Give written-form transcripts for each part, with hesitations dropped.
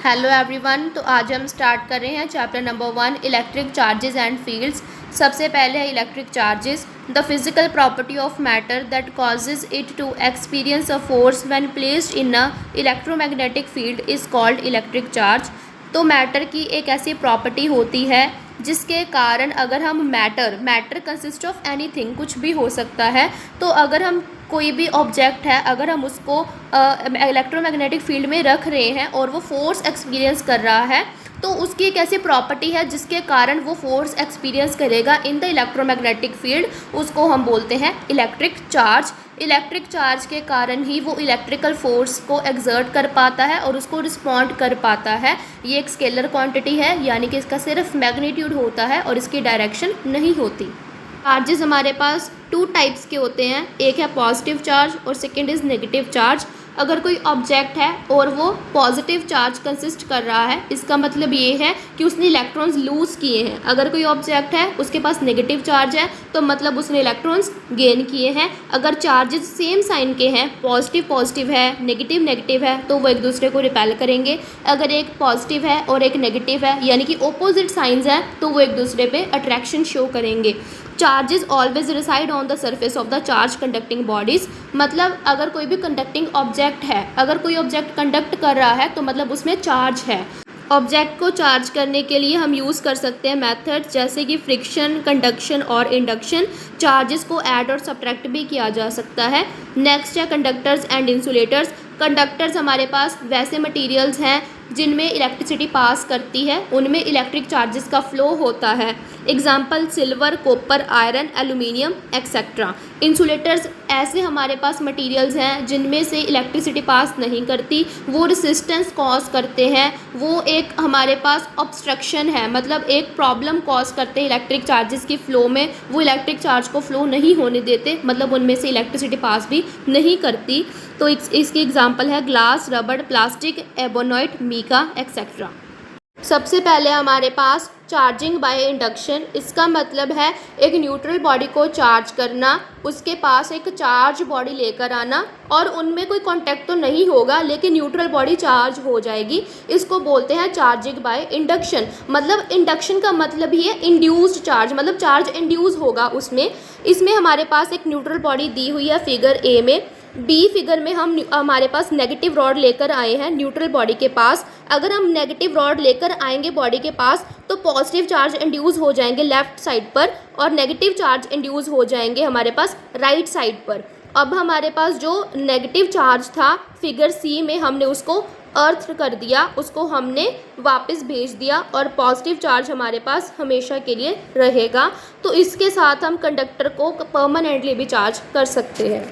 Hello everyone. तो आज हम स्टार्ट कर रहे हैं chapter number 1 electric charges and fields. सबसे पहले है electric charges. The physical property of matter that causes it to experience a force when placed in a electromagnetic field is called electric charge. तो matter की एक ऐसी property होती है जिसके कारण अगर हम मैटर कंसिस्ट ऑफ एनीथिंग, कुछ भी हो सकता है। तो अगर हम कोई भी ऑब्जेक्ट है, अगर हम उसको इलेक्ट्रोमैग्नेटिक फील्ड में रख रहे हैं और वो फोर्स एक्सपीरियंस कर रहा है, तो उसकी एक ऐसी प्रॉपर्टी है जिसके कारण वो फोर्स एक्सपीरियंस करेगा इन द इलेक्ट्रोमैग्नेटिक फील्ड, उसको हम बोलते हैं इलेक्ट्रिक चार्ज। इलेक्ट्रिक चार्ज के कारण ही वो इलेक्ट्रिकल फोर्स को एक्सर्ट कर पाता है और उसको रिस्पॉन्ड कर पाता है। ये एक स्केलर क्वांटिटी है, यानी कि इसका सिर्फ मैग्नीट्यूड होता है और इसकी डायरेक्शन नहीं होती। चार्जेस हमारे पास टू टाइप्स के होते हैं, एक है पॉजिटिव चार्ज और सेकंड इज़ नेगेटिव चार्ज। अगर कोई ऑब्जेक्ट है और वो पॉजिटिव चार्ज कंसिस्ट कर रहा है, इसका मतलब ये है कि उसने इलेक्ट्रॉन्स लूज़ किए हैं। अगर कोई ऑब्जेक्ट है उसके पास नेगेटिव चार्ज है, तो मतलब उसने इलेक्ट्रॉन्स गेन किए हैं। अगर चार्जेस सेम साइन के हैं, पॉजिटिव पॉजिटिव है, नेगेटिव नेगेटिव है, तो वो एक दूसरे को रिपेल करेंगे। अगर एक पॉजिटिव है और एक नेगेटिव है, यानी कि ऑपोजिट साइंस हैं, तो वो एक दूसरे पे अट्रैक्शन शो करेंगे। Charges always reside on the surface of the charge conducting bodies. मतलब अगर कोई भी कंडक्टिंग ऑब्जेक्ट है, अगर कोई ऑब्जेक्ट कंडक्ट कर रहा है, तो मतलब उसमें चार्ज है। ऑब्जेक्ट को चार्ज करने के लिए हम यूज़ कर सकते हैं मेथड जैसे कि फ्रिक्शन, कंडक्शन और इंडक्शन। चार्जेस को ऐड और सब्ट्रैक्ट भी किया जा सकता है। नेक्स्ट है कंडक्टर्स एंड इंसुलेटर्स। कंडक्टर्स हमारे पास वैसे मटेरियल्स हैं जिनमें इलेक्ट्रिसिटी पास करती है, उनमें इलेक्ट्रिक चार्जेस का फ्लो होता है। Example silver, copper, iron, aluminium etcetera. Insulators ऐसे हमारे पास मटेरियल्स हैं जिनमें से इलेक्ट्रिसिटी पास नहीं करती, वो रेसिस्टेंस कॉज करते हैं, वो एक हमारे पास ऑब्स्ट्रक्शन है, मतलब एक प्रॉब्लम कॉज करते हैं इलेक्ट्रिक चार्जेस की फ़्लो में। वो इलेक्ट्रिक चार्ज को फ्लो नहीं होने देते, मतलब उनमें से इलेक्ट्रिसिटी पास भी नहीं करती। तो इसकी एग्जांपल है ग्लास, रबड़, प्लास्टिक, एबोनॉइट, मीका एक्सेट्रा। सबसे पहले हमारे पास चार्जिंग बाय इंडक्शन। इसका मतलब है एक न्यूट्रल बॉडी को चार्ज करना, उसके पास एक चार्ज बॉडी लेकर आना और उनमें कोई कांटेक्ट तो नहीं होगा, लेकिन न्यूट्रल बॉडी चार्ज हो जाएगी। इसको बोलते हैं चार्जिंग बाय इंडक्शन। मतलब इंडक्शन का मतलब ही है इंड्यूस्ड चार्ज, मतलब चार्ज इंड्यूस होगा उसमें। इसमें हमारे पास एक न्यूट्रल बॉडी दी हुई है फिगर ए में। बी फिगर में हमारे पास नेगेटिव रॉड लेकर आए हैं न्यूट्रल बॉडी के पास। अगर हम नेगेटिव रॉड लेकर आएंगे बॉडी के पास, तो पॉजिटिव चार्ज इंड्यूस हो जाएंगे लेफ्ट साइड पर और नेगेटिव चार्ज इंड्यूस हो जाएंगे हमारे पास राइट साइड पर। अब हमारे पास जो नेगेटिव चार्ज था फिगर सी में, हमने उसको अर्थ कर दिया, उसको हमने वापस भेज दिया और पॉजिटिव चार्ज हमारे पास हमेशा के लिए रहेगा। तो इसके साथ हम कंडक्टर को परमानेंटली भी चार्ज कर सकते हैं।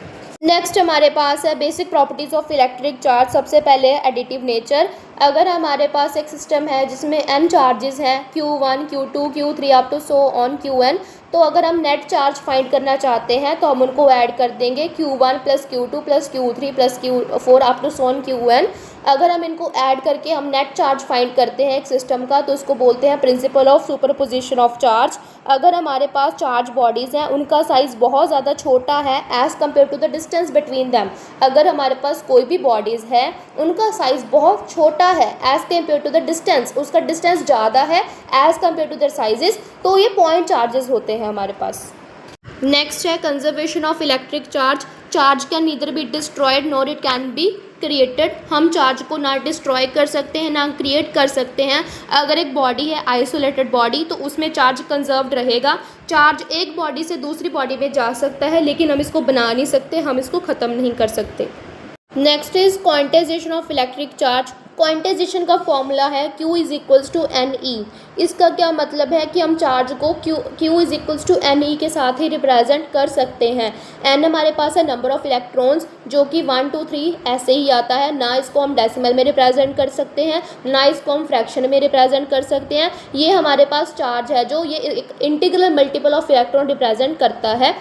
नेक्स्ट हमारे पास है basic properties of electric charge. सबसे पहले है एडिटिव नेचर। अगर हमारे पास एक सिस्टम है जिसमें n चार्जेस हैं, Q1, Q2, Q3 up to so on Qn, तो अगर हम नेट चार्ज फाइंड करना चाहते हैं तो हम उनको ऐड कर देंगे Q1 plus Q2 plus Q3 plus Q4 up to so on Qn। अगर हम इनको ऐड करके हम नेट चार्ज फाइंड करते हैं एक सिस्टम का, तो उसको बोलते हैं principle of superposition of charge. अगर हमारे पास चार्ज बॉडीज़ हैं, उनका साइज़ बहुत ज़्यादा छोटा है as compare to the distance between them. अगर हमारे पास कोई भी बॉडीज़ है, उनका साइज़ बहुत छोटा है as compare to the distance, उसका डिस्टेंस ज़्यादा है as compare to their sizes, तो ये पॉइंट चार्जेस होते हैं हमारे पास। नेक्स्ट है conservation of electric charge. Charge can neither be destroyed nor it can be created. हम चार्ज को ना डिस्ट्रॉय कर सकते हैं ना क्रिएट कर सकते हैं। अगर एक बॉडी है आइसोलेटेड बॉडी, तो उसमें चार्ज कंजर्व्ड रहेगा। चार्ज एक बॉडी से दूसरी बॉडी में जा सकता है, लेकिन हम इसको बना नहीं सकते, हम इसको ख़त्म नहीं कर सकते। Next is quantization of electric charge. Quantization का फॉर्मूला है Q is equals to NE। इसका क्या मतलब है कि हम चार्ज को Q is equals to NE के साथ ही रिप्रेजेंट कर सकते हैं। N हमारे पास है नंबर ऑफ़ इलेक्ट्रॉन्स, जो कि 1 2 3 ऐसे ही आता है। ना इसको हम डेसिमल में रिप्रेजेंट कर सकते हैं, ना इसको हम फ्रैक्शन में रिप्रेजेंट कर सकते हैं। ये हमारे पास चार्ज है जो ये एक integral multiple of electron represent करता है।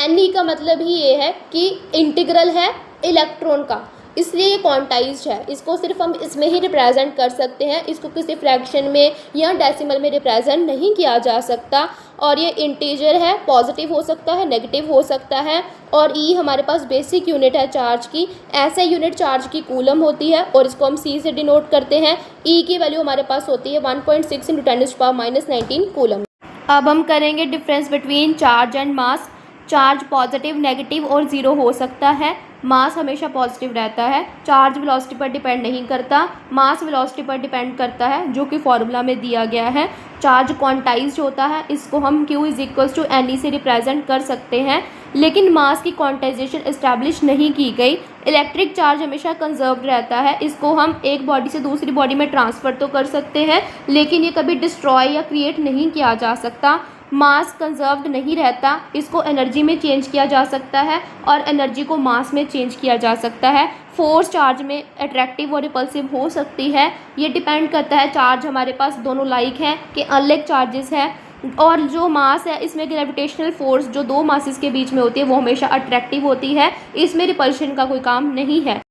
NE का मतलब ही ये है कि इंटीग्रल है इलेक्ट्रॉन का। इसलिए ये क्वांटाइज्ड है। इसको सिर्फ हम इसमें ही रिप्रेजेंट कर सकते हैं, इसको किसी फ्रैक्शन में या डेसिमल में रिप्रेजेंट नहीं किया जा सकता। और ये इंटीजर है, पॉजिटिव हो सकता है, नेगेटिव हो सकता है। और ई हमारे पास बेसिक यूनिट है चार्ज की। ऐसे यूनिट चार्ज की कूलम होती है और इसको हम सी से डिनोट करते हैं। ई की वैल्यू हमारे पास होती है 1.6 × 10⁻⁻19 कूलम। अब हम करेंगे difference between charge and mass. Charge positive, negative और ज़ीरो हो सकता है। मास हमेशा पॉजिटिव रहता है। चार्ज वेलोसिटी पर डिपेंड नहीं करता, मास वेलोसिटी पर डिपेंड करता है, जो कि फॉर्मूला में दिया गया है। चार्ज क्वांटाइज्ड होता है, इसको हम Q = Ne से रिप्रेजेंट कर सकते हैं। लेकिन मास की क्वांटाइजेशन इस्टेब्लिश नहीं की गई। इलेक्ट्रिक चार्ज हमेशा कंजर्व्ड रहता है, इसको हम एक बॉडी से दूसरी बॉडी में ट्रांसफ़र तो कर सकते हैं, लेकिन ये कभी डिस्ट्रॉय या क्रिएट नहीं किया जा सकता। मास कंजर्व्ड नहीं रहता, इसको एनर्जी में चेंज किया जा सकता है और एनर्जी को मास में चेंज किया जा सकता है। फोर्स चार्ज में अट्रैक्टिव और रिपल्सिव हो सकती है। ये डिपेंड करता है, चार्ज हमारे पास दोनों लाइक हैं कि अनलाइक चार्जेस है। और जो मास है, इसमें ग्रेविटेशनल फोर्स जो दो मासेस के बीच में होती है वो हमेशा अट्रैक्टिव होती है, इसमें रिपल्शन का कोई काम नहीं है।